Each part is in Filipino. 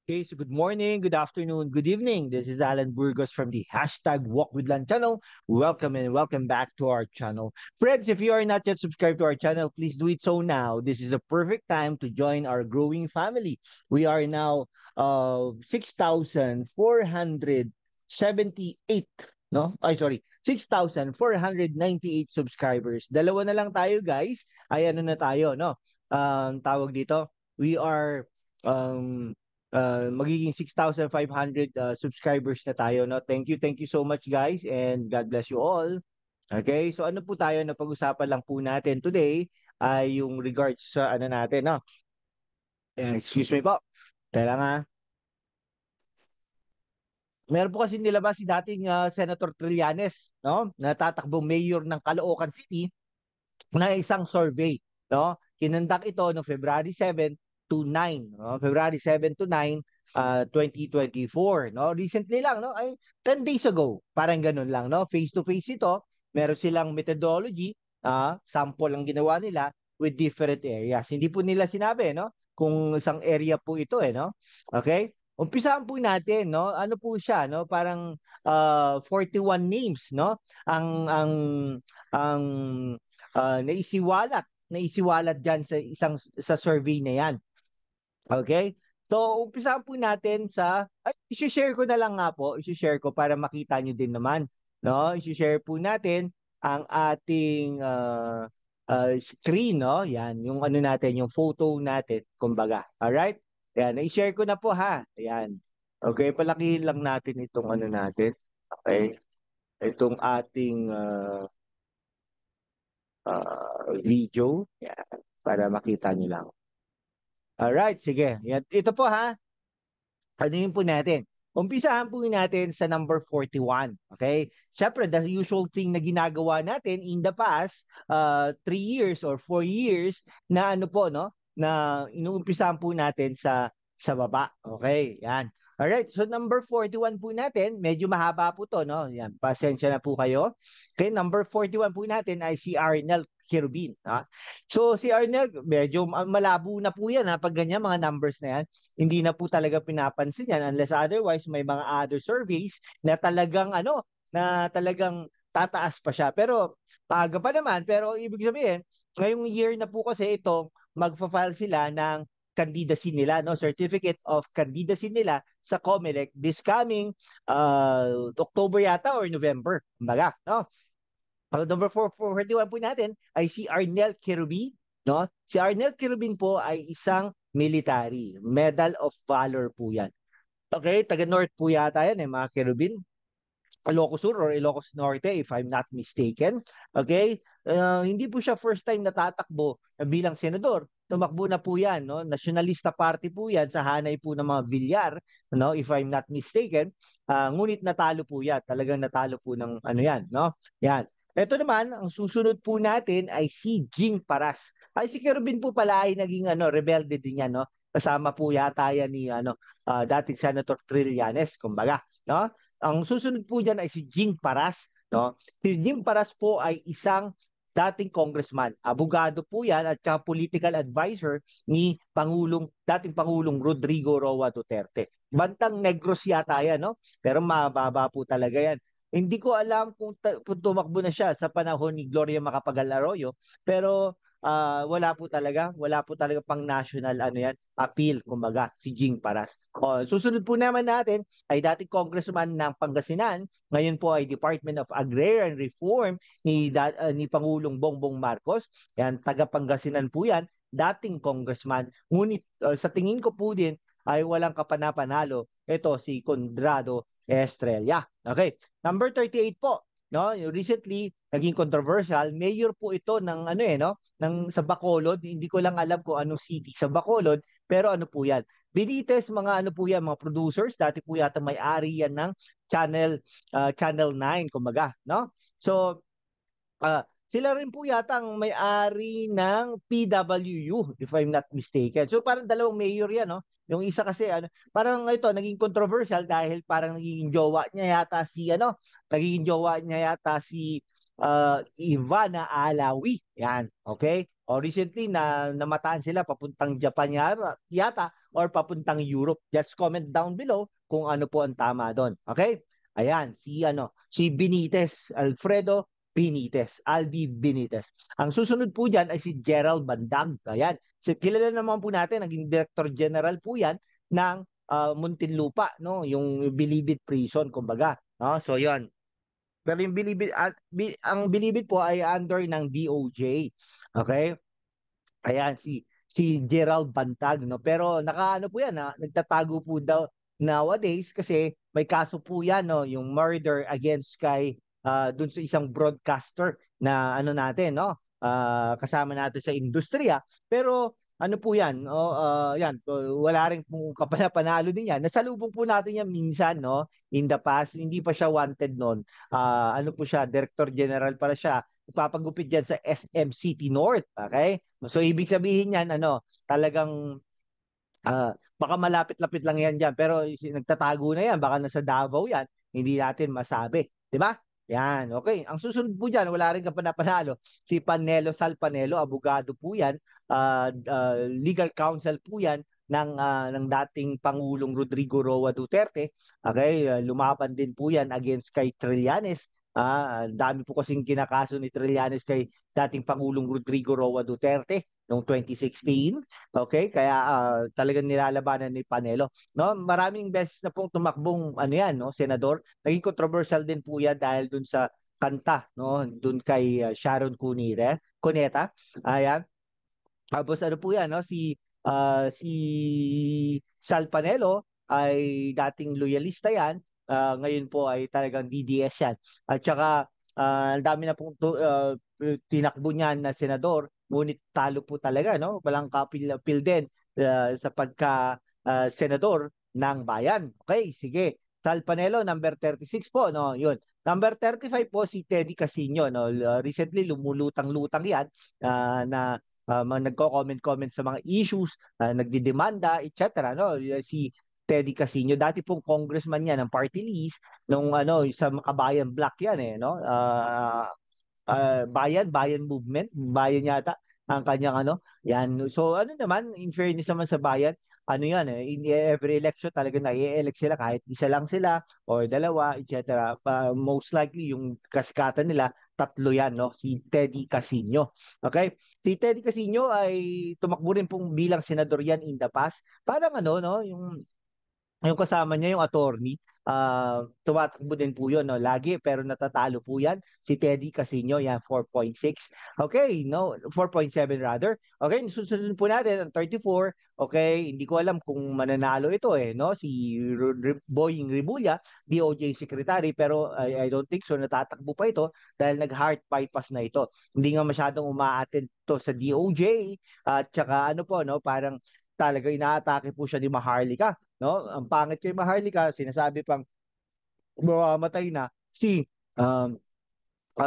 Okay, so good morning, good afternoon, good evening. This is Alan Burgos from the hashtag Walk with Land channel. Welcome and welcome back to our channel. Friends, if you are not yet subscribed to our channel, please do it so now. This is a perfect time to join our growing family. We are now 6,478, no? Ay, sorry, 6,498 subscribers. Dalawa na lang tayo, guys. Ay, ano na tayo, no? Tawag dito, we are um, magiging 6,500 subscribers na tayo, no? Thank you so much, guys, and God bless you all. Okay, so ano po tayo na pag-usapan lang po natin today ay yung regards sa ano natin, no? Excuse me po. Kailangan meron po kasi nilabas si dating Senator Trillanes, no? Natatakbong mayor ng Caloocan City na isang survey, no? Kinandak ito no February 7 to 9, no? February 7 to 9, 2024, no? Recently lang, no? Ay 10 days ago. Parang ganun lang, no? Face to face ito. Meron silang methodology, sample ang ginawa nila with different areas. Hindi po nila sinabi, no? Kung isang area po ito, no? Okay? Umpisahan po natin, no? Ano po siya, no? Parang 41 names, no? Ang naisiwalat diyan sa sa survey na 'yan. Okay? So, umpisahan po natin sa i-share ko na lang nga po, i-share ko para makita niyo din naman, no? I-share po natin ang ating screen, no? Yan, yung ano natin, yung photo natin, kumbaga. All right? Yan, i-share ko na po ha. Ayan. Okay, palakihin lang natin itong ano natin. Okay? Itong ating video. Yan, para makita niyo lang. Alright, sige. Yan. Ito po ha. Ano yun po natin? Umpisahan po natin sa number 41. Okay? Siyempre, the usual thing na ginagawa natin in the past 3 years or 4 years na ano po, no? Na inuumpisahan po natin sa baba. Okay? Yan. Alright, so number 41 po natin, medyo mahaba po to, no? Yan, pasensya na po kayo. Okay, number 41 po natin ay si Arnel Cherubin. So si Arnel, medyo malabo na po yan pag ganyan mga numbers na yan. Hindi na po talaga pinapansin yan unless otherwise may mga other surveys na talagang ano, na talagang tataas pa siya. Pero maaga pa naman, pero ibig sabihin, ngayong year na po kasi ito, magfa-file sila ng candidacy nila, no, certificate of candidacy nila sa COMELEC this coming October yata or November, kumbaga, no? Number 441 po natin ay si Arnel Cherubin, no? Si Arnel Cherubin po ay isang military, Medal of Valor po 'yan. Okay, taga North po yata 'yan mga Cherubin. Ilocos Sur or Ilocos Norte if I'm not mistaken. Okay? Hindi po siya first time natatakbo bilang senador. Tumakbo na po 'yan, no? Nationalista Party po 'yan sa hanay po ng mga Villar, no? If I'm not mistaken. Ngunit natalo po 'yan. Talagang natalo po ng ano 'yan, no? Yan. Ito naman, ang susunod po natin ay si Jing Paras. Ay si Kerubin po pala ay naging ano, rebelde din yan, no? Kasama po yata yan ni ano, dating Senator Trillanes, kumbaga, no? Ang susunod po diyan ay si Jing Paras, no? Si Jing Paras po ay isang dating congressman. Abogado po 'yan at saka political advisor ni dating Pangulong Rodrigo Roa Duterte. Bantang Negros yata 'yan, no? Pero mababa po talaga 'yan. Hindi ko alam kung tumakbo na siya sa panahon ni Gloria Macapagal Arroyo, pero wala po talaga pang national ano yan, appeal, kumbaga, si Jing Paras. Susunod po naman natin ay dating congressman ng Pangasinan, ngayon po ay Department of Agrarian Reform ni Pangulong Bongbong Marcos. Yan, taga Pangasinan po yan, dating congressman. Ngunit sa tingin ko po din ay walang kapanapanalo. Ito si Condrado Estrella. Okay, number 38 po. No, recently naging controversial, mayor po ito ng ano no, ng sa Bacolod, hindi ko lang alam kung anong city sa Bacolod, pero ano po 'yan. Benitez, mga ano po 'yan, mga producers, dati po yata may-ari yan ng Channel 9 kumbaga, no? So sila rin po yata ang may-ari ng PWU if I'm not mistaken. So parang dalawang mayor yan, no? Yung isa kasi ano, parang ito naging controversial dahil parang naging jowa niya yata si Ivana Alawi. Yan, okay? O recently na namataan sila papuntang Japan yata or papuntang Europe. Just comment down below kung ano po ang tama doon. Okay? Ayan, si Benitez, Alfredo Benitez, Albi Benitez. Ang susunod po diyan ay si Gerald Bandag. Ayan, kilala naman po natin, naging Director General po yan ng Muntinlupa, no? Yung Bilibid Prison, kumbaga. No? So, yon. Pero yung ang Bilibid po ay under ng DOJ. Okay? Ayan, si Gerald Bantag, no? Pero nakaano po yan, nagtatago po daw nowadays kasi may kaso po yan, no? Yung murder against kay dun sa isang broadcaster na ano natin, no? Kasama natin sa industriya. Pero ano po yan, yan, wala rin po kapanapanalo din yan. Nasalubong po natin yan minsan, no? In the past, hindi pa siya wanted noon. Ano po siya, Director General para siya, papagupit dyan sa SM City North. Okay? So, ibig sabihin yan, talagang baka malapit-lapit lang yan dyan. Pero nagtatago na yan. Baka nasa Davao yan. Hindi natin masabi. Di ba? Yan. Okay. Ang susunod po dyan, wala rin kapanapanalo. Si Panelo Sal Panelo, abogado po yan. Legal counsel po yan ng dating Pangulong Rodrigo Roa Duterte. Okay, lumaban din po yan against kay Trillanes. Dami po kasing kinakaso ni Trillanes kay dating Pangulong Rodrigo Roa Duterte noong 2016. Okay, kaya talagang nilalabanan ni Panelo. No, maraming beses na pong tumakbong ano yan, no, senador. Naging controversial din po yan dahil dun sa kanta, no, dun kay Sharon Cuneta. Ayan. Tapos ano po yan, no? Si Sal Panelo ay dating loyalista yan. Ngayon po ay talagang DDS yan. At saka ang dami na pong tinakbo niyan na senador, ngunit talo po talaga, no? Walang kapil-apil din sa pagka senador ng bayan. Okay, sige. Sal Panelo, number 36 po, no? Yun. Number 35 po si Teddy Casino, no? Recently lumulutang-lutang yan na nagko-comment sa mga issues, nagdidemanda, etc. No? Si Teddy Casino, dati pong congressman yan ng party list nung sa Makabayan Black yan no? Bayan movement, bayan yata ang kanyang yan. So ano naman, in fairness naman sa bayan, ano yan in every election talaga na-elect sila kahit isa lang sila or dalawa, etc. Most likely yung kasikatan nila tatlo yan, no? Si Teddy Casino. Okay? Si Teddy Casino ay tumakbo rin pong bilang senador yan in the past. Parang no, yung kasama niya, yung attorney, tumatakbo din po yun, no? Lagi, pero natatalo po yan. Si Teddy Casino, yan, 4.6. Okay, no, 4.7 rather. Okay, susunod po natin, ang 34. Okay, hindi ko alam kung mananalo ito, no? Si Boying Rimulya, DOJ Secretary, pero I don't think so, natatakbo pa ito dahil nag-heart bypass na ito. Hindi nga masyadong umaattend to sa DOJ, at saka ano po, no, parang talaga inaatake po siya ni Maharlika, no? Ang pangit kay Maharlika, sinasabi pang mamamatay na um,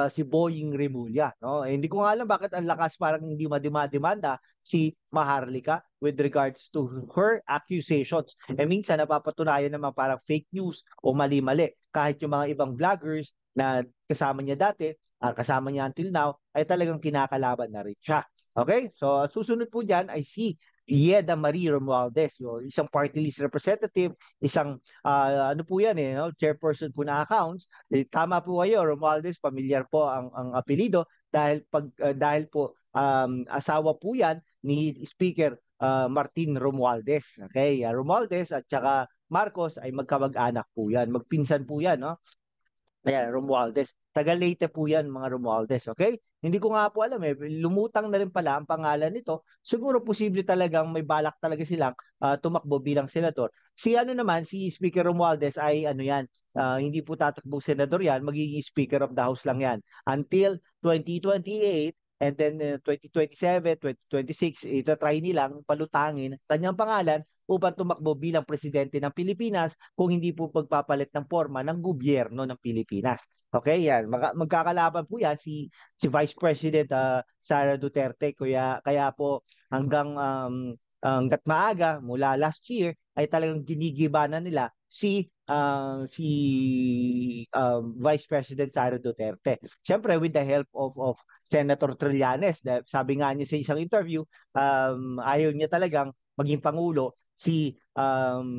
si Boying Remulla, no? Hindi ko nga alam bakit ang lakas parang hindi mademanda si Maharlika with regards to her accusations. Minsan napapatunayan naman parang fake news o mali-mali. Kahit yung mga ibang vloggers na kasama niya dati, kasama niya until now, ay talagang kinakalaban na rin siya. Okay? So, susunod po dyan ay si Yeda Marie Romualdez, isang party list representative, isang ano po yan no? Chairperson po na accounts. Tama po kayo, Romualdez, familiar po ang apelido dahil po asawa po yan ni Speaker Martin Romualdez. Okay, Romualdez at saka Marcos ay magkamag-anak po yan, magpinsan po yan, no? Ayan, Romualdez. Taga Leyte po yan, mga Romualdez. Okay? Hindi ko nga po alam lumutang na rin pala ang pangalan nito. Siguro posible talagang may balak talaga silang tumakbo bilang senador. Si si Speaker Romualdez ay yan, hindi po tatakbong senador yan, magiging Speaker of the House lang yan. Until 2028, and then 2027, 2026, ito try nilang palutangin kanyang pangalan upang tumakbo bilang presidente ng Pilipinas kung hindi po pagpapalit ng forma ng gobyerno ng Pilipinas. Okay, yan. Magkakalaban po yan si Vice President Sara Duterte. Kaya po hanggang maaga mula last year ay talagang ginigibanan nila Vice President Sara Duterte. Siyempre with the help of Senator Trillanes. Sabi nga niya sa isang interview, ayaw niya talagang maging pangulo si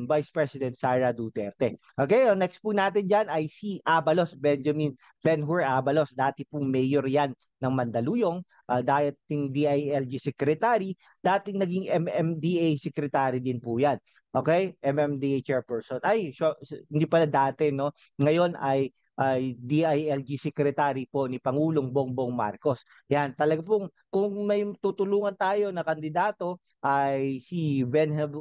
Vice President Sara Duterte. Okay, ang next po natin dyan ay si Abalos, Benjamin Ben-Hur Abalos. Dati pong mayor yan ng Mandaluyong, dating DILG Secretary, dating naging MMDA Secretary din po yan. Okay, MMDA Chairperson. Hindi pala dati, no? Ngayon ay DILG Secretary po ni Pangulong Bongbong Marcos. Yan, talaga pong kung may tutulungan tayo na kandidato ay si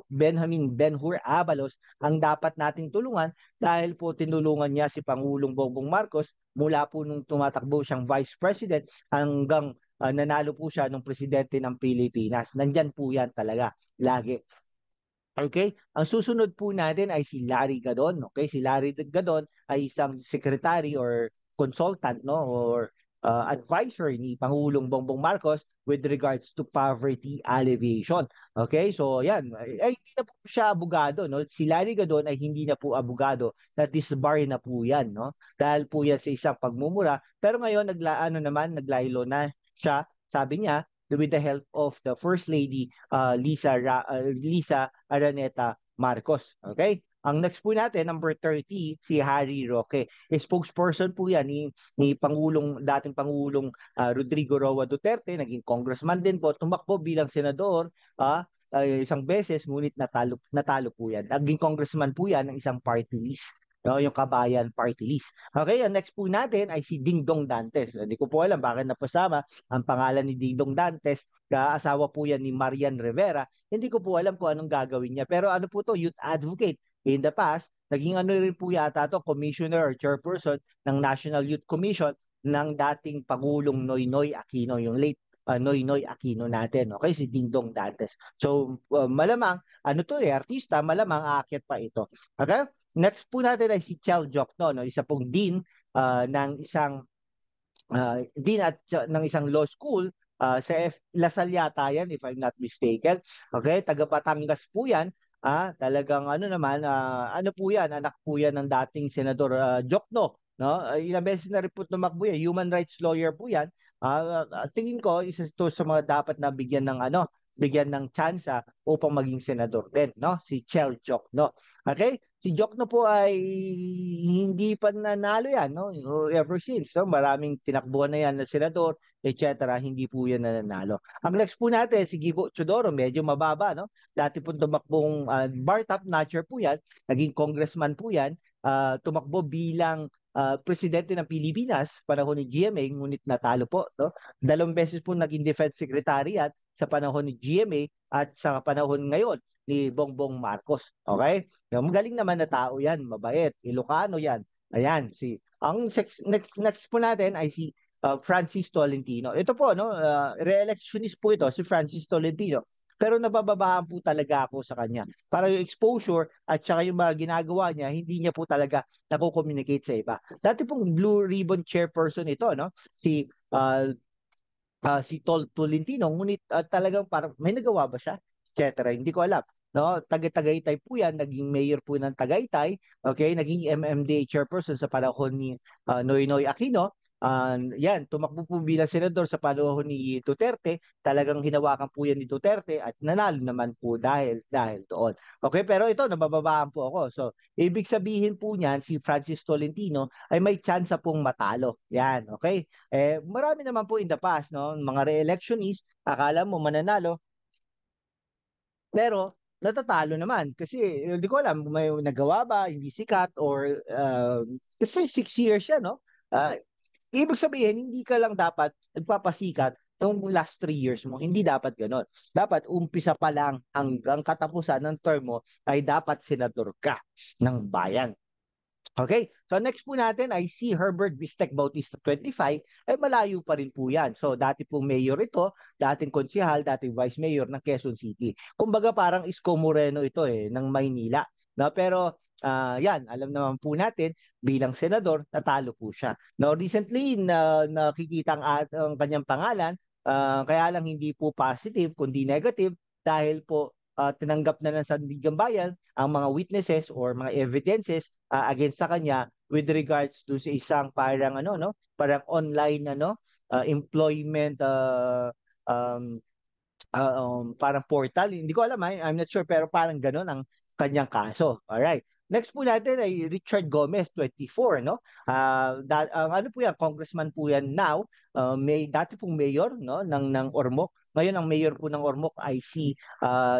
Benjamin Ben-Hur Abalos ang dapat nating tulungan dahil po tinulungan niya si Pangulong Bongbong Marcos mula po nung tumatakbo siyang Vice President hanggang nanalo po siya ng presidente ng Pilipinas. Nandyan po yan talaga, lagi. Okay? Ang susunod po natin ay si Larry Gadon. Okay? Si Larry Gadon ay isang secretary or consultant, no, or advisor ni Pangulong Bongbong Marcos with regards to poverty alleviation. Okay? So, yan. Ay, hindi na po siya abogado, no? Si Larry Gadon ay hindi na po abogado. Bar na po yan, no? Dahil po yan sa isang pagmumura. Pero ngayon, naglaylo na siya. Sabi niya, with the help of the First Lady Lisa Araneta Marcos. Okay? Ang next po natin, number 30, si Harry Roque. Spokesperson po yan ni dating Pangulong Rodrigo Roa Duterte, naging congressman din po, tumakbo bilang senador isang beses, ngunit natalo po yan. Naging congressman po yan ng isang party list. No, yung Kabayan Party List. Okay, ang next po natin ay si Dingdong Dantes. Hindi ko po alam bakit napasama ang pangalan ni Dingdong Dantes. Asawa po yan ni Marian Rivera. Hindi ko po alam kung anong gagawin niya. Pero ano po to, youth advocate. In the past, naging ano rin po yata to, commissioner or chairperson ng National Youth Commission ng dating Pangulong Noynoy Aquino, yung late Noynoy Aquino natin. Okay, si Dingdong Dantes. So, malamang, artista, malamang aakyat pa ito. Okay? Next po natin ay si Chel Jokno, no? Isa pong dean ng isang ng isang law school sa Lasal yata yan, if I'm not mistaken. Okay, taga Batangas po yan. Talagang ano po yan, anak po yan ng dating Senador Jokno. No? Ilang beses na rin po tumakbo yan. Human rights lawyer po yan. Tingin ko, isa to sa mga dapat na bigyan ng tsansa upang maging senador din, no? Si Chel Jokno. Okay? Si Jokno po ay hindi pa nanalo yan, no? Ever since, no? Maraming tinakbuhan na yan na senador, etc. Hindi po yan nanalo. Ang next po natin, si Gibo Chodoro, medyo mababa, no? Dati po tumakbong bar top notcher po yan, naging congressman po yan, tumakbo bilang presidente ng Pilipinas panahon ni GMA, ngunit natalo po, no? 2 beses po naging defense secretary yan sa panahon ni GMA at sa panahon ngayon ni Bongbong Marcos. Okay? Magaling naman na tao yan, mabait, Ilocano yan. Ayan, next po natin ay si Francis Tolentino. Ito po, no, re-electionist po ito, si Francis Tolentino. Pero nabababaan po talaga ako sa kanya. Para yung exposure at saka yung mga ginagawa niya, hindi niya po talaga nako-communicate sa iba. Dati pong Blue Ribbon Chairperson ito, no? Si Tolentino, ngunit talagang parang may nagawa ba siya? Etc. Hindi ko alam. No, Tagaytay po yan, naging mayor po ng Tagaytay, okay, naging MMDA chairperson sa panahon ni Noynoy Aquino. Yan, tumakbo po bilang senador sa panahon ni Duterte, talagang hinawakan po yan ni Duterte at nanalo naman po dahil doon. Okay, pero ito, nabababaan po ako. So, ibig sabihin po niyan, si Francis Tolentino ay may tsansa pong matalo. Yan, okay? Marami naman po in the past, no? Mga re-electionist, akala mo mananalo, pero natatalo naman kasi hindi ko alam kung may nagawa ba, hindi sikat or kasi 6 years siya, no? Ibig sabihin, hindi ka lang dapat nagpapasikat ng last 3 years mo. Hindi dapat ganon. Dapat umpisa pa lang hanggang katapusan ng term mo ay dapat senador ka ng bayan. Okay, so next po natin ay si Herbert Bistec Bautista 25, ay malayo pa rin po yan. So dati pong mayor ito, dating konsehal, dating vice mayor ng Quezon City. Kumbaga parang Isko Moreno ito ng Maynila. No? Pero yan, alam naman po natin, bilang senador, natalo po siya. No, recently, nakikita ang kanyang pangalan, kaya lang hindi po positive, kundi negative, dahil po tinanggap na ng Sandigan Bayan ang mga witnesses or mga evidences against sa kanya with regards to sa isang parang ano no, parang online ano, employment um, parang portal. Hindi ko alam, I'm not sure, pero parang ganun ang kanyang kaso. Alright. Next po natin ay Richard Gomez, 24, no? Ano po yan, congressman po yan now. May dati pong mayor, no, ng Ormoc. Ngayon ang mayor po ng Ormoc ay si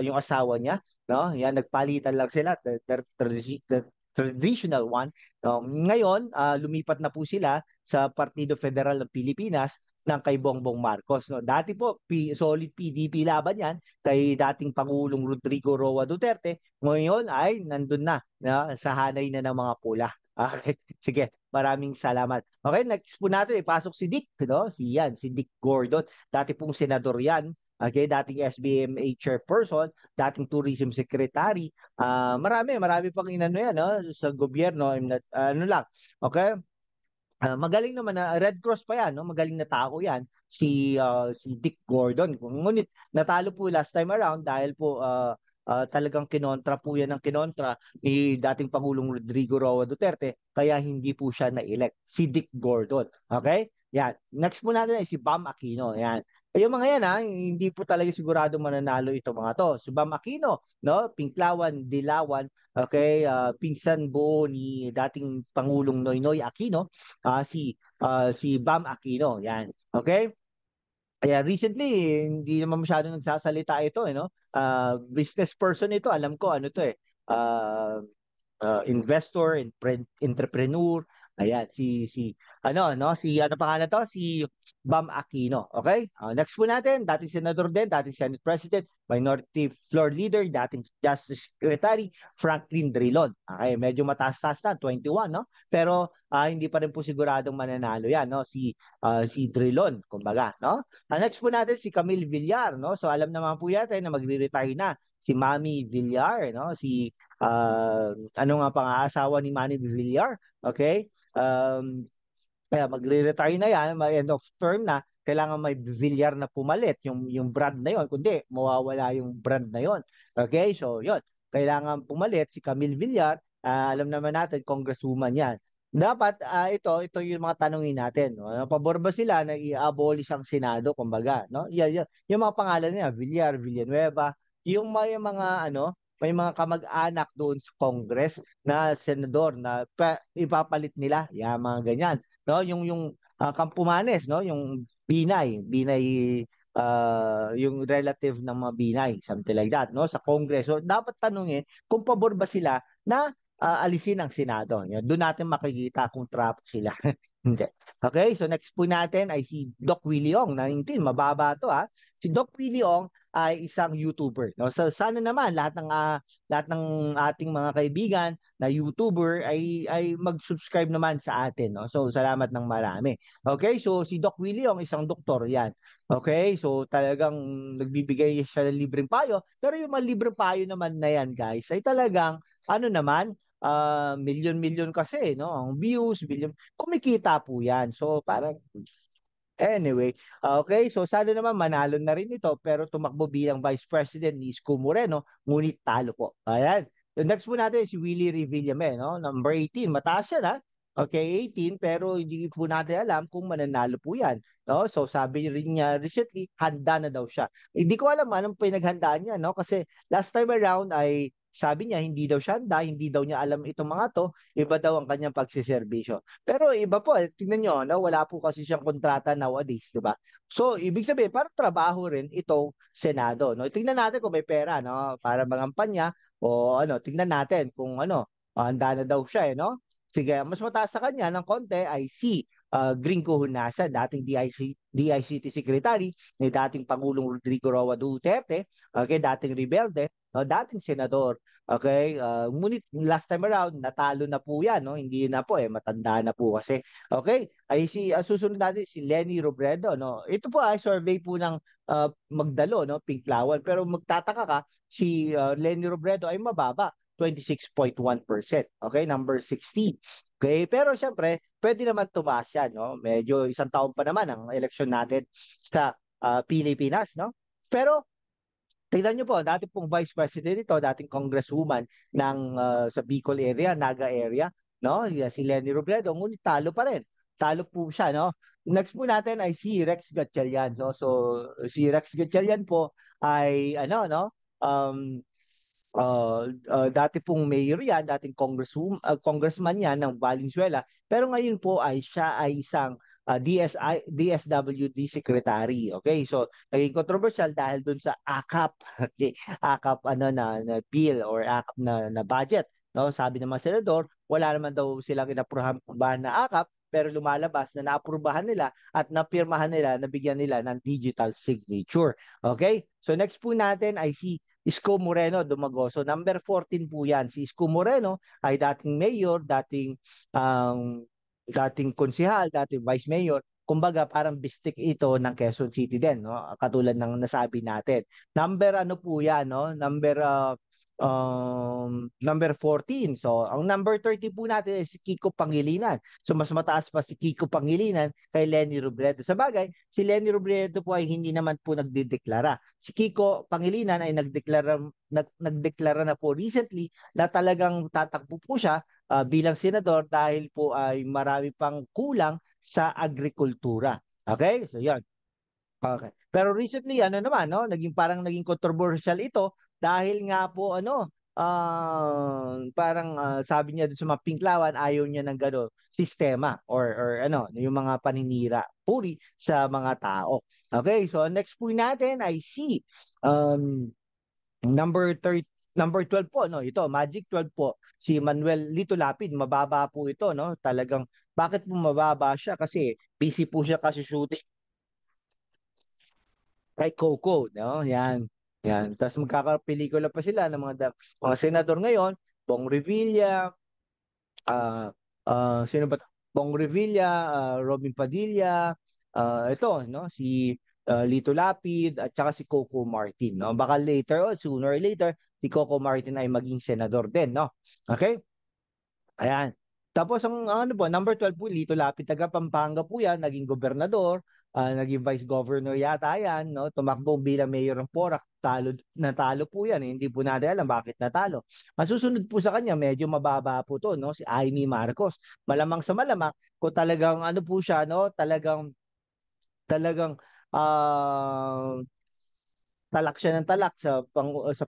yung asawa niya, no? Yan, nagpalitan lang sila, the traditional one. Ngayon, lumipat na po sila sa Partido Federal ng Pilipinas ng kay Bongbong Marcos. No? Dati po, solid PDP laban yan kay dating Pangulong Rodrigo Roa Duterte. Ngayon ay nandun na sa hanay na ng mga pula. Okay, sige, maraming salamat. Okay, next po natin, ipasok si Dick, no? Si Dick Gordon. Dati pong senador yan. Okay, dating SBMA chairperson, dating tourism secretary. Marami pang inano yan, no? Sa gobyerno. Ano lang, okay? Magaling naman na Red Cross pa yan, no? Magaling na tao yan si Dick Gordon. Ngunit natalo po last time around dahil po talagang kinontra po yan ng kinontra ni dating Pangulong Rodrigo Roa Duterte kaya hindi po siya na-elect. Si Dick Gordon. Okay? Yan. Next po natin ay si Bam Aquino. Yan. Yung mga yan hindi po talaga sigurado mananalo ito mga to. Si Bam Aquino, no? Pinklawan, Dilawan, okay, pinsan buo ni dating Pangulong Noynoy Aquino, si Bam Aquino, yan. Okay? Kaya recently, hindi naman masyado nagsasalita ito, no? Business person ito, alam ko ano to eh. Uh, Investor, entrepreneur. Ayan, si ano pangalan to? Si Bam Aquino. Okay? Next po natin, dating senador din, dating Senate President, Minority Floor Leader, dating Justice Secretary, Franklin Drilon. Okay, medyo mataas-taas na, 21, no? Pero hindi pa rin po siguradong mananalo yan, no? Si Drilon, kumbaga, no? Next po natin si Camille Villar, no? So alam naman po yata na magre-retire na si Mami Villar, no? Ano nga pang-aasawa ni Manny Villar, okay? Kaya magre-retire na yan, may end of term na, kailangan may Villar na pumalit yung brand na yon, kundi mawawala yung brand na yon. Okay? So, yon. Kailangan pumalit si Camille Villar. Alam naman natin, congresswoman yan. Dapat ito yung mga tanongin natin, no? Pabor ba sila na i-abolish ang Senado, kumbaga, no? Yung mga pangalan niya, Villar, Villanueva, yung mga ano, may mga kamag-anak doon sa Congress na senador na ipapalit nila, yung mga ganyan, no? Yung Kampumanes, no? Yung Binay yung relative ng mga Binay, something like that, no? Sa Congress. So dapat tanungin kung pabor ba sila na alisin ang Senado. Yan, doon natin makikita kung trap sila. Hindi. Okay, so next po natin ay si Doc Willie Ong, 19, mababa to ha. Si Doc Willie Ong ay isang YouTuber. No? So sana naman lahat ng ating mga kaibigan na YouTuber ay mag-subscribe naman sa atin, no? So salamat ng marami. Okay, so si Doc Willie Ong isang doktor 'yan. Okay, so talagang nagbibigay siya ng libreng payo, pero yung mga libreng payo naman na 'yan, guys, ay talagang ano naman, milyon-milyon kasi, no? Ang views, billion, kumikita po 'yan. So parang anyway, okay, so sana naman manalo na rin ito pero tumakbo bilang Vice President ni Isko Moreno, ngunit talo po. Ayan. The next po natin si Willie Revillame, no? Number 18, mataas yan ha. Okay, 18 pero hindi po natin alam kung mananalo po yan. No? So sabi rin niya recently, handa na daw siya. Hindi ko alam anong pinaghandaan niya, no? Kasi last time around ay sabi niya hindi daw siya handa, hindi daw niya alam itong mga to, iba daw ang kanyang pagsiservisyo. Pero iba po, tingnan nyo, no? Wala po kasi siyang kontrata nowadays, di ba? So, ibig sabihin, parang trabaho rin itong Senado, no? Tingnan natin kung may pera, no? Para mangampanya o ano, tingnan natin kung ano, handa na daw siya, no? Sige, mas mataas sa kanya ng konti ay si Gringo Hunasa, dating DICT Secretary ni dating Pangulong Rodrigo Roa Duterte, okay, dating rebelde, no, dating senador. Okay, ngunit last time around natalo na po 'yan, no? Hindi na po matanda na po kasi. Okay, ay susunod natin si Lenny Robredo, no? Ito po ay survey po ng Magdalo, no, Pinklawan, pero magtataka ka si Lenny Robredo ay mababa, 26.1%. Okay, number 16. Okay, pero syempre, pwede naman tumaas 'yan, no? Medyo isang taon pa naman ang eleksyon natin sa Pilipinas, no? Pero Tignan niyo po, dati pong Vice President ito, dating Congresswoman ng sa Bicol area, Naga area, no? Si Leni Robredo, ngunit talo pa rin. Talo po siya, no? Next po natin ay si Rex Gatchalian. So si Rex Gatchalian po ay ano, no? Um, dati pong mayor yan, dating congressman yan ng Valenzuela. Pero ngayon po ay siya ay isang DSWD secretary. Okay? So, naging controversial dahil dun sa AKAP, okay? AKAP na bill or AKAP na budget. No? Sabi ng mga senador, wala naman daw silang inaprubahan na AKAP, pero lumalabas na naaprubahan nila at napirmahan nila, nabigyan nila ng digital signature. Okay? So next po natin ay si Isko Moreno Dumagoso. Number 14 po yan. Si Isko Moreno ay dating mayor, dating konsihal, dating vice mayor. Kumbaga parang bistik ito ng Quezon City din, no? Katulad ng nasabi natin. Number ano po yan, no? Number 14. So, ang number 30 po natin ay si Kiko Pangilinan. So, mas mataas pa si Kiko Pangilinan kay Leni Robredo. Sa bagay, si Leni Robredo po ay hindi naman po nagdedeklara. Si Kiko Pangilinan ay nagdeklara na po recently na talagang tatakbo po siya bilang senador dahil po ay marami pang kulang sa agrikultura. Okay? So, yan. Okay. Pero recently, ano naman, no? Naging controversial ito dahil nga po, parang sabi niya dun sa mga Pinklawan, ayaw niya ng gano'n sistema or ano, yung mga paninira, puri sa mga tao. Okay, so next po natin ay si um, number 30, number 12 po, no? Ito, Magic 12 po. Si Manuel Lito Lapid, mababa po ito, no? Talagang, bakit po mababa siya? Kasi busy po siya kasi shooting kay Coco, no? Yan. Yan. Tapos magkakapelikula pa sila ng mga senador ngayon, Bong Revilla, ah sino ba? Bong Revilla, Robin Padilla, ito, no? Si Lito Lapid at saka si Coco Martin, no? Baka later o sooner or later si Coco Martin ay maging senador din, no? Okay? Ayan. Tapos ang ano po, number 12 po, Lito Lapid, taga Pampanga po yan, naging gobernador, naging vice governor yata yan, no? Tumakbo bilang mayor ng Porac, natalo po yan, hindi po natin alam bakit natalo. Ang susunod po sa kanya, medyo mababa po to, no? Si Amy Marcos. Malamang sa malamang, kung talagang ano po siya, no? Talagang ah talak siya ng talak sa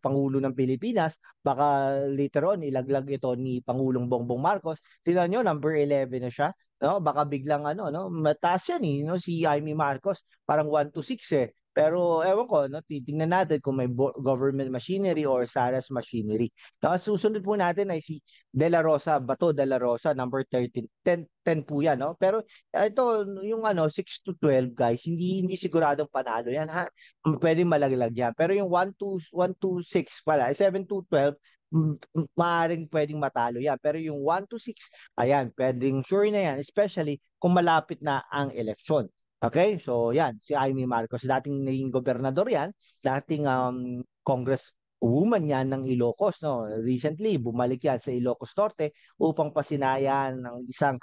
Pangulo ng Pilipinas, baka later on ilaglag ito ni Pangulong Bongbong Marcos. Tingnan nyo, number 11 na siya. No? Baka biglang ano, no? Mataas yan no? Si Amy Marcos, parang 1 to 6 eh. Pero ewan ko, no? Titingnan natin kung may government machinery or Saras machinery. No? Susunod po natin ay si De La Rosa, Bato De La Rosa, number 13. 10 po yan, no? Pero ito, yung 6 to 12, guys, hindi siguradong panalo yan, ha? Pwedeng malaglag yan. Pero yung 1 to 6 pala, 7 to 12, maaaring pwedeng matalo yan. Pero yung 1 to 6, ayan, pwedeng sure na yan, especially kung malapit na ang eleksyon. Okay? So, yan, si Amy Marcos, dating naging gobernador yan, dating congresswoman yan ng Ilocos, no? Recently, bumalik yan sa Ilocos Norte upang pasinayan ng isang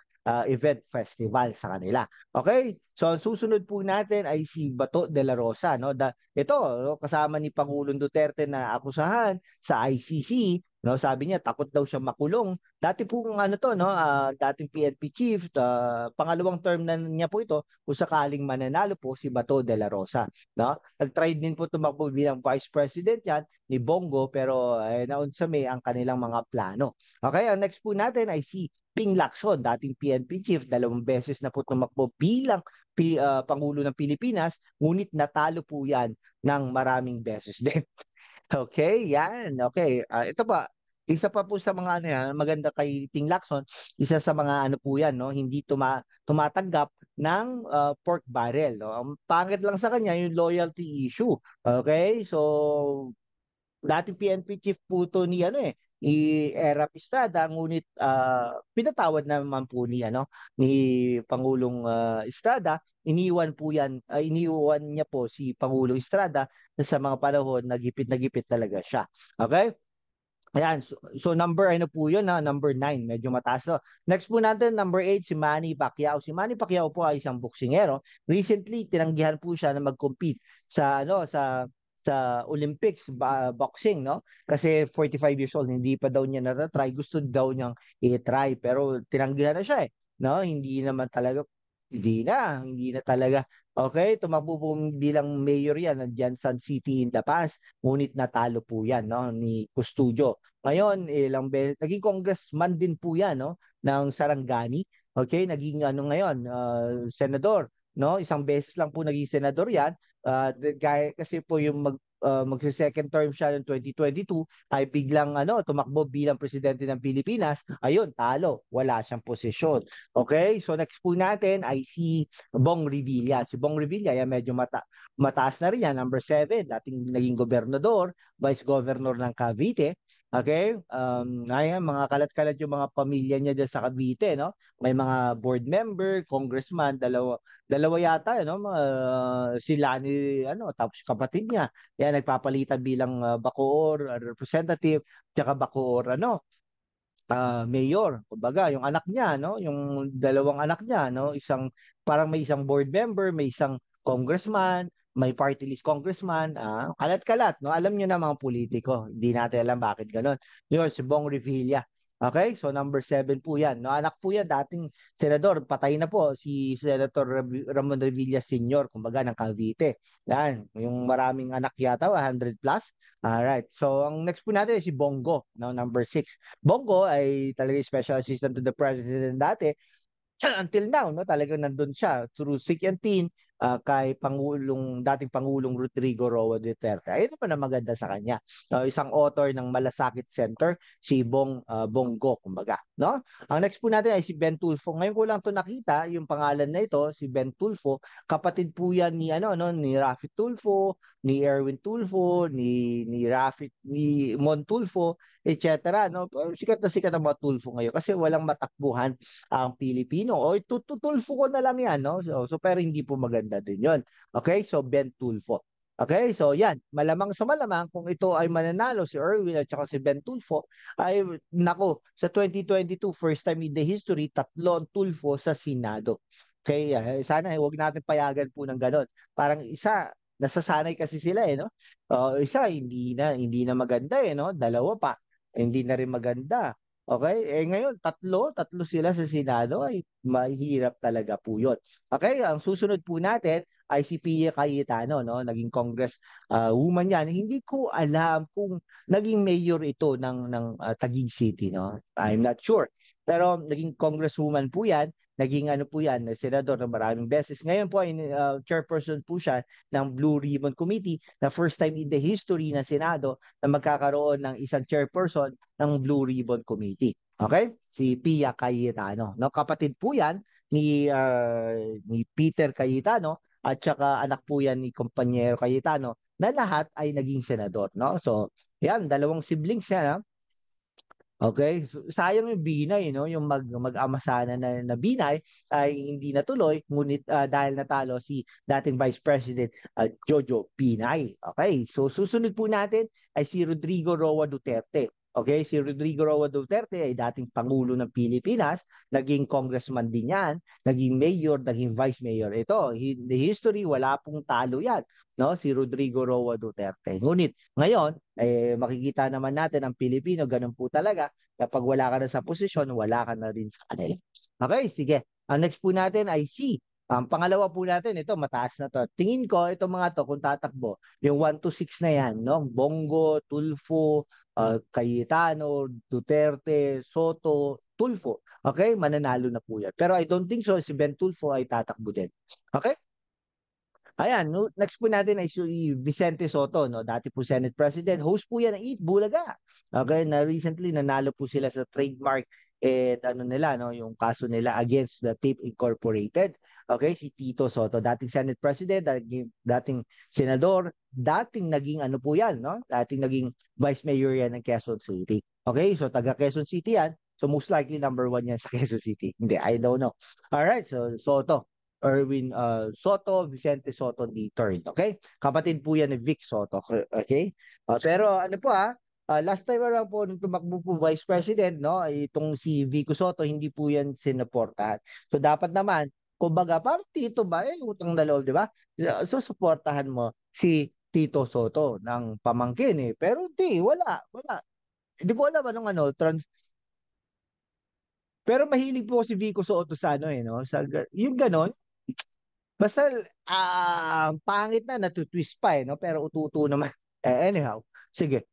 event festival sa kanila. Okay? So, ang susunod po natin ay si Bato de la Rosa, no? Ito, no, kasama ni Pangulong Duterte na akusahan sa ICC, no? Sabi niya takot daw siya makulong. Dati po ano to, no? Dating PNP chief, pangalawang term na niya po ito kung sakaling mananalo po si Bato de la Rosa, no? Nag-try din po tumakbo bilang vice president yan ni Bongo pero naunsame ang kanilang mga plano. Okay, ang next po natin ay si Ping Lacson, dating PNP chief, 2 beses na po tumakbo bilang Pangulo ng Pilipinas, ngunit natalo po yan ng maraming beses din. Okay, yan. Okay, ito pa, isa pa po sa mga ano yan, maganda kay Ping Lacson, isa sa mga ano po yan, no, hindi tumatanggap ng pork barrel. No? Ang pangit lang sa kanya yung loyalty issue. Okay, so dating PNP chief po to ni ni Erap Estrada, ngunit pinatawad naman po ni Pangulong Estrada. Iniwan niya po si Pangulong Estrada na sa mga panahon na gipit talaga siya. Okay? Ayan, so number ano po yun, number 9, medyo mataas. So, next po natin, number 8, si Manny Pacquiao. Si Manny Pacquiao po ay isang boksingero. Recently, tinanggihan po siya na mag-compete sa sa Olympics boxing, no? Kasi 45 years old, hindi pa daw niya natatry, gusto daw niyang i-try pero tinanggihan na siya eh, no? Hindi na talaga. Okay, tumakbo po bilang mayor yan ng Jansan City in the past, ngunit natalo po yan, no, ni Custodio. Ngayon, ilang beses, naging congressman din po yan, no, ng Sarangani. Okay, naging ano ngayon, senador, no? Isang beses lang po naging senador yan. Kasi po yung magse-second term siya noong 2022 ay biglang tumakbo bilang presidente ng Pilipinas. Ayun, talo. Wala siyang posisyon. Okay? So next po natin ay si Bong Revilla. Si Bong Revilla, yan medyo mataas na rin yan. Number 7, dating naging gobernador, vice governor ng Cavite. Okay? Ayan, mga kalat-kalat yung mga pamilya niya dyan sa Cavite, no? May mga board member, congressman, dalawa yata, no? Sila ni, tapos kapatid niya. Yan, nagpapalitan bilang Bacoor representative, tsaka Bacoor, mayor. Kumbaga, yung anak niya, no? Yung dalawang anak niya, no? Parang may isang board member, may isang congressman, may party list congressman, kalat-kalat, no? Alam niyo na mga politiko. Hindi natin alam bakit ganun. Yun, si Bong Revilla. Okay, so number 7 po yan. No, anak po yan, dating senador, patay na po si Senator Ramon Revilla Sr., kumbaga ng Cavite. Yan, yung maraming anak yata, 100 plus. Alright, so ang next po natin ay si Bongo, no, number 6. Bongo ay talaga special assistant to the president dati. Until now, no, talagang nandun siya through thick and thin kay dating Pangulong Rodrigo Roa Duterte. Ayun naman ang maganda sa kanya. Isang author ng Malasakit Center, si Bongo, kumbaga. No? Ang next po natin ay si Ben Tulfo. Ngayon ko lang to nakita, yung pangalan na ito, si Ben Tulfo. Kapatid po yan ni Rafi Tulfo, ni Erwin Tulfo, ni Rafi, ni Mon Tulfo, etc. No? Sikat na sikat ang mga Tulfo ngayon kasi walang matakbuhan ang Pilipino. O tutulfo ko na lang yan, no? So pero hindi po maganda din yon. Okay? So Ben Tulfo. Okay? So yan, malamang sa malamang kung ito ay mananalo si Erwin at saka si Ben Tulfo ay nako, sa 2022 first time in the history tatlong Tulfo sa Senado. Okay, sana huwag natin payagan po ng ganon. Parang isa nasasanay kasi sila no. Isa hindi na maganda no. Dalawa pa hindi na rin maganda. Okay? Ngayon, tatlo sila sa Senado ay mahirap talaga po yun. Okay? Ang susunod po natin ay si Pia Cayetano, no? Naging Congress woman yan. Hindi ko alam kung naging mayor ito ng Taguig City, no? I'm not sure. Pero naging congresswoman po yan. Naging ano po yan, senador na maraming beses. Ngayon po ay chairperson po siya ng Blue Ribbon Committee na first time in the history ng Senado na magkakaroon ng isang chairperson ng Blue Ribbon Committee. Okay? Si Pia Cayetano. No, kapatid po 'yan ni Peter Cayetano at saka anak po 'yan ni Kompanyero Cayetano na lahat ay naging senador, no? So, 'yan, dalawang siblings 'yan, no? Okay, so, sayang yung Binay, no? Yung mag-ama sana na Binay ay hindi natuloy, ngunit dahil natalo si dating Vice President Jojo Binay. Okay, so susunod po natin ay si Rodrigo Roa Duterte. Okay, si Rodrigo Roa Duterte ay dating Pangulo ng Pilipinas, naging congressman din yan, naging mayor, naging vice mayor. Ito, in the history, wala pong talo yan, no? Si Rodrigo Roa Duterte. Ngunit ngayon, makikita naman natin ang Pilipino, ganun po talaga. Kapag wala ka na sa posisyon, wala ka na rin sa kanila. Okay, sige. Ang next po natin ay C. Ang pangalawa po natin, ito mataas na to. Tingin ko, itong mga to, kung tatakbo, yung 1 to 6 na yan, no? Bongo, Tulfo, Cayetano, Duterte, Soto, Tulfo. Okay, mananalo na po yan. Pero I don't think so, si Ben Tulfo ay tatakbo din. Okay? Ayan, next po natin ay si Vicente Soto, no? Dati po Senate President, host po yan ng Eat Bulaga. Okay, na recently nanalo po sila sa trademark nila, no, yung kaso nila against the Tape Incorporated. Okay, si Tito Soto, dating Senate President, dating senador, dating naging ano po yan, no? Dating naging Vice Mayor yan ng Quezon City. Okay, so taga Quezon City yan. So most likely number 1 yan sa Quezon City. Hindi, I don't know. All right, so Soto. Erwin Soto, Vicente Soto III. Okay? Kapatid po yan ni Vic Soto. Okay? Pero ano po last time around po nung tumakbo po Vice President, no, itong si Vico Soto, hindi po yan sinuportahan. So dapat naman, kumbaga, parang tito ba, utang na loob, di ba? So suportahan mo si Tito Soto ng pamangkin eh. Pero hindi, wala. Hindi ko alam anong ano, pero mahilig po si Vico Soto sa ano eh, no? Yung ganon, basta pangit na natutwist pa eh, no? Pero ututo naman. Anyhow, sige.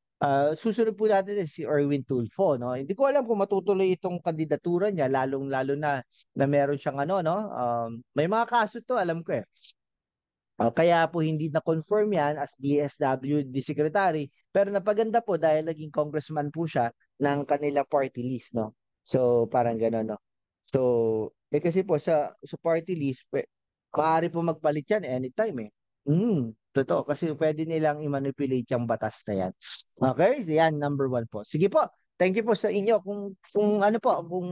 Susunod po natin si Erwin Tulfo, no? Hindi ko alam kung matutuloy itong kandidatura niya, lalong-lalo na meron siyang ano, no? May mga kaso to, alam ko eh. Kaya po hindi na-confirm yan as DSWD Secretary, pero napaganda po dahil naging congressman po siya ng kanilang party list, no? So, parang gano'n, no? So, kasi po sa party list, maaari po magpalit yan anytime eh. Totoo, kasi pwede nilang i-manipulate yung batas na yan. Okay, so yan, number 1 po. Sige po, thank you po sa inyo. Kung ano po, kung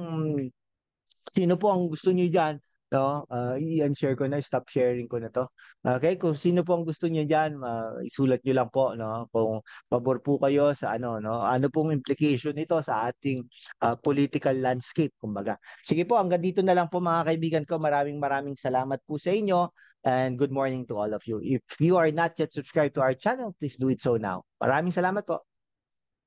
sino po ang gusto niyo diyan, no? I-unshare ko na, stop sharing ko na to. Okay, kung sino po ang gusto niyo diyan, isulat niyo lang po, no? Kung pabor po kayo sa ano, no? Ano pong implication nito sa ating political landscape, kumbaga. Sige po, hanggang dito na lang po mga kaibigan ko. Maraming salamat po sa inyo. And good morning to all of you. If you are not yet subscribed to our channel, please do it so now. Maraming salamat po.